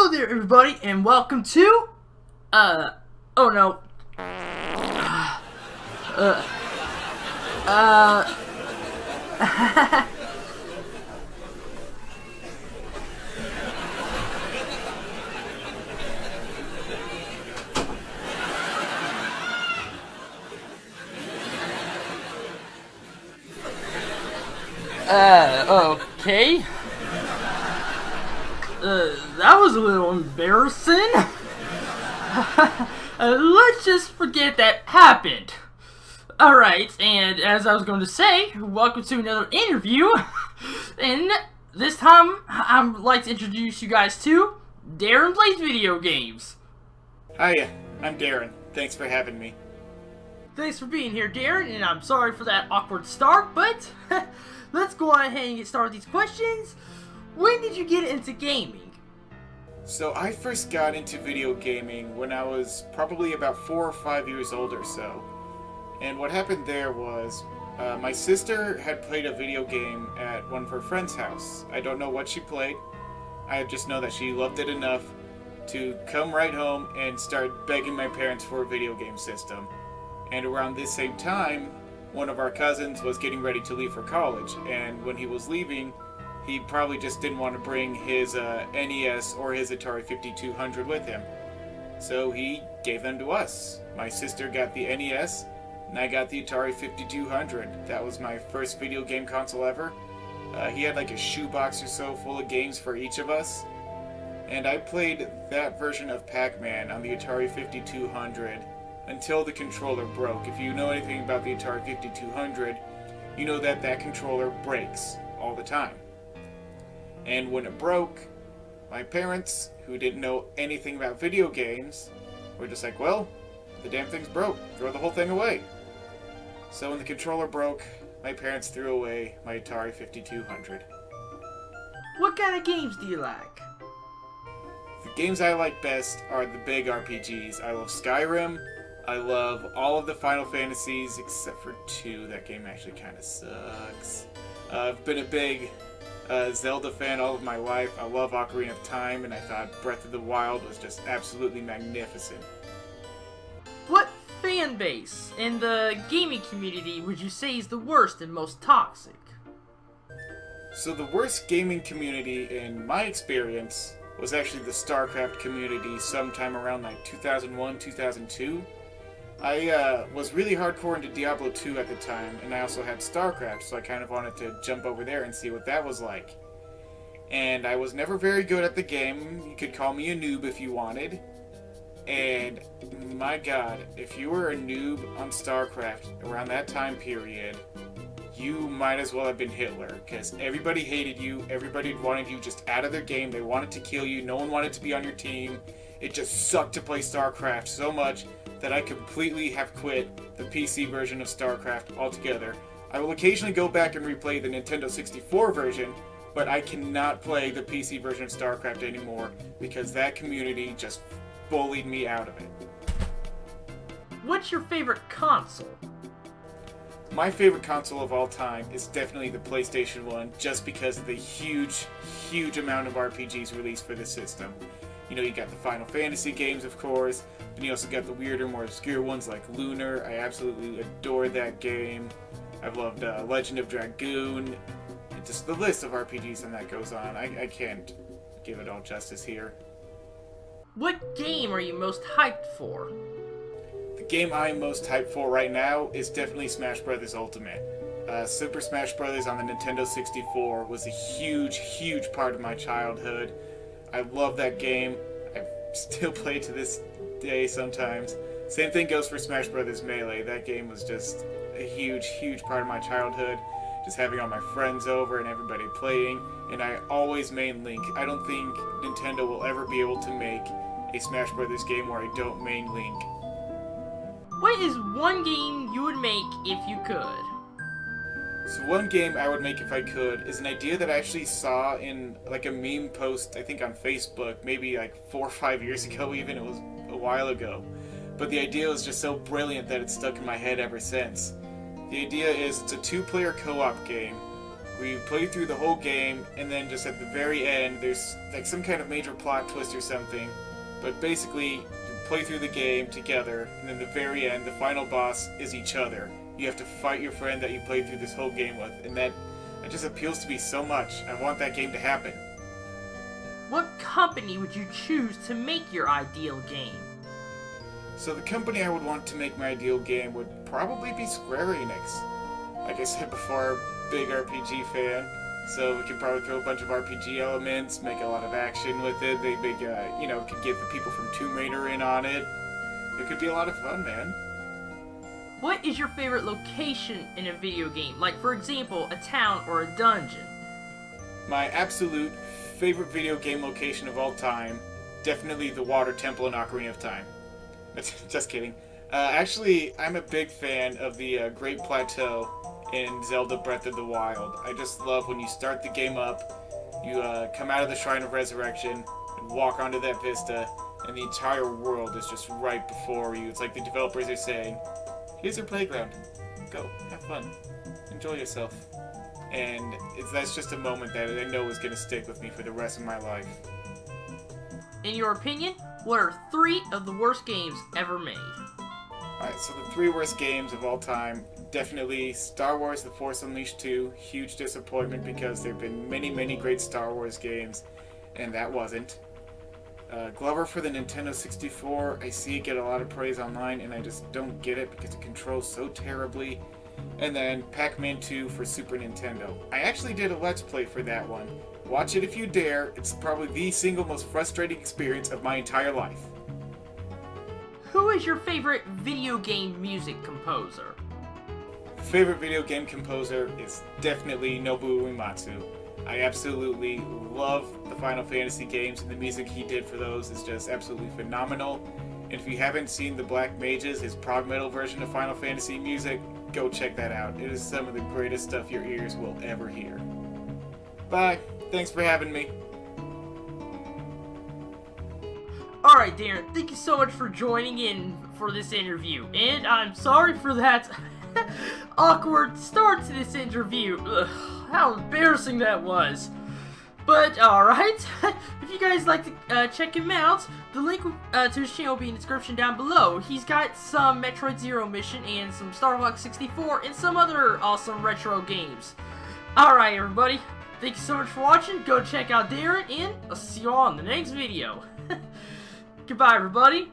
Hello there, everybody, and welcome to, oh no, okay, that was a little embarrassing. Let's just forget that happened. Alright, and as I was going to say, welcome to another interview. And this time, I'd like to introduce you guys to Darren Plays Video Games. Hiya, I'm Darren. Thanks for having me. Thanks for being here, Darren, and I'm sorry for that awkward start, but let's go on ahead and get started with these questions. When did you get into gaming? So I first got into video gaming when I was probably about 4 or 5 years old or so. And what happened there was, my sister had played a video game at one of her friend's house. I don't know what she played. I just know that she loved it enough to come right home and start begging my parents for a video game system. And around this same time, one of our cousins was getting ready to leave for college, and when he was leaving, he probably just didn't want to bring his NES or his Atari 5200 with him. So he gave them to us. My sister got the NES, and I got the Atari 5200. That was my first video game console ever. He had like a shoebox or so full of games for each of us. And I played that version of Pac-Man on the Atari 5200 until the controller broke. If you know anything about the Atari 5200, you know that that controller breaks all the time. And when it broke, my parents, who didn't know anything about video games, were just like, well, the damn thing's broke. Throw the whole thing away. So when the controller broke, my parents threw away my Atari 5200. What kind of games do you like? The games I like best are the big RPGs. I love Skyrim. I love all of the Final Fantasies except for 2. That game actually kind of sucks. I've been a big Zelda fan all of my life. I love Ocarina of Time, and I thought Breath of the Wild was just absolutely magnificent. What fan base in the gaming community would you say is the worst and most toxic? So the worst gaming community, in my experience, was actually the StarCraft community sometime around like 2001, 2002. I was really hardcore into Diablo 2 at the time, and I also had StarCraft, so I kind of wanted to jump over there and see what that was like. And I was never very good at the game. You could call me a noob if you wanted. And my god, if you were a noob on StarCraft around that time period, you might as well have been Hitler, because everybody hated you, everybody wanted you just out of their game, they wanted to kill you, no one wanted to be on your team. It just sucked to play StarCraft so much that I completely have quit the PC version of StarCraft altogether. I will occasionally go back and replay the Nintendo 64 version, but I cannot play the PC version of StarCraft anymore because that community just bullied me out of it. What's your favorite console? My favorite console of all time is definitely the PlayStation 1, just because of the huge, huge amount of RPGs released for the system. You know, you got the Final Fantasy games, of course, then you also got the weirder, more obscure ones like Lunar. I absolutely adore that game. I've loved Legend of Dragoon. Just the list of RPGs and that goes on. I can't give it all justice here. What game are you most hyped for? The game I'm most hyped for right now is definitely Smash Bros. Ultimate. Super Smash Bros. On the Nintendo 64 was a huge, huge part of my childhood. I love that game. I still play it to this day sometimes. Same thing goes for Smash Bros. Melee. That game was just a huge, huge part of my childhood. Just having all my friends over and everybody playing. And I always main Link. I don't think Nintendo will ever be able to make a Smash Bros. Game where I don't main Link. What is one game you would make if you could? So one game I would make if I could is an idea that I actually saw in like a meme post, I think on Facebook, maybe like 4 or 5 years ago even. It was a while ago. But the idea was just so brilliant that it's stuck in my head ever since. The idea is it's a 2-player co-op game where where you play through the whole game, and then just at the very end, there's like some kind of major plot twist or something. But basically, you play through the game together, and then the very end, the final boss is each other. You have to fight your friend that you played through this whole game with, and that just appeals to me so much. I want that game to happen. What company would you choose to make your ideal game? So the company I would want to make my ideal game would probably be Square Enix. Like I said before, big RPG fan, so we could probably throw a bunch of RPG elements, make a lot of action with it. They make, could get the people from Tomb Raider in on it. It could be a lot of fun, man. What is your favorite location in a video game? Like, for example, a town or a dungeon? My absolute favorite video game location of all time, definitely the Water Temple in Ocarina of Time. Just kidding. Actually, I'm a big fan of the Great Plateau in Zelda Breath of the Wild. I just love when you start the game up, you come out of the Shrine of Resurrection, and walk onto that vista, and the entire world is just right before you. It's like the developers are saying, here's your playground. Go, have fun, enjoy yourself. And that's just a moment that I know is going to stick with me for the rest of my life. In your opinion, what are 3 of the worst games ever made? Alright, so the 3 worst games of all time, definitely Star Wars The Force Unleashed 2, huge disappointment because there have been many, many great Star Wars games, and that wasn't. Glover for the Nintendo 64, I see it get a lot of praise online, and I just don't get it because it controls so terribly. And then Pac-Man 2 for Super Nintendo. I actually did a Let's Play for that one. Watch it if you dare, it's probably the single most frustrating experience of my entire life. Who is your favorite video game music composer? Favorite video game composer is definitely Nobuo Uematsu. I absolutely love the Final Fantasy games, and the music he did for those is just absolutely phenomenal. And if you haven't seen the Black Mages, his prog metal version of Final Fantasy music, go check that out. It is some of the greatest stuff your ears will ever hear. Bye. Thanks for having me. Alright, Darren, thank you so much for joining in for this interview. And I'm sorry for that awkward start to this interview. Ugh, how embarrassing that was. But, alright, if you guys like to check him out, the link to his channel will be in the description down below. He's got some Metroid Zero Mission and some Star Fox 64 and some other awesome retro games. Alright, everybody, thank you so much for watching. Go check out Darren, and I'll see you all in the next video. Goodbye, everybody.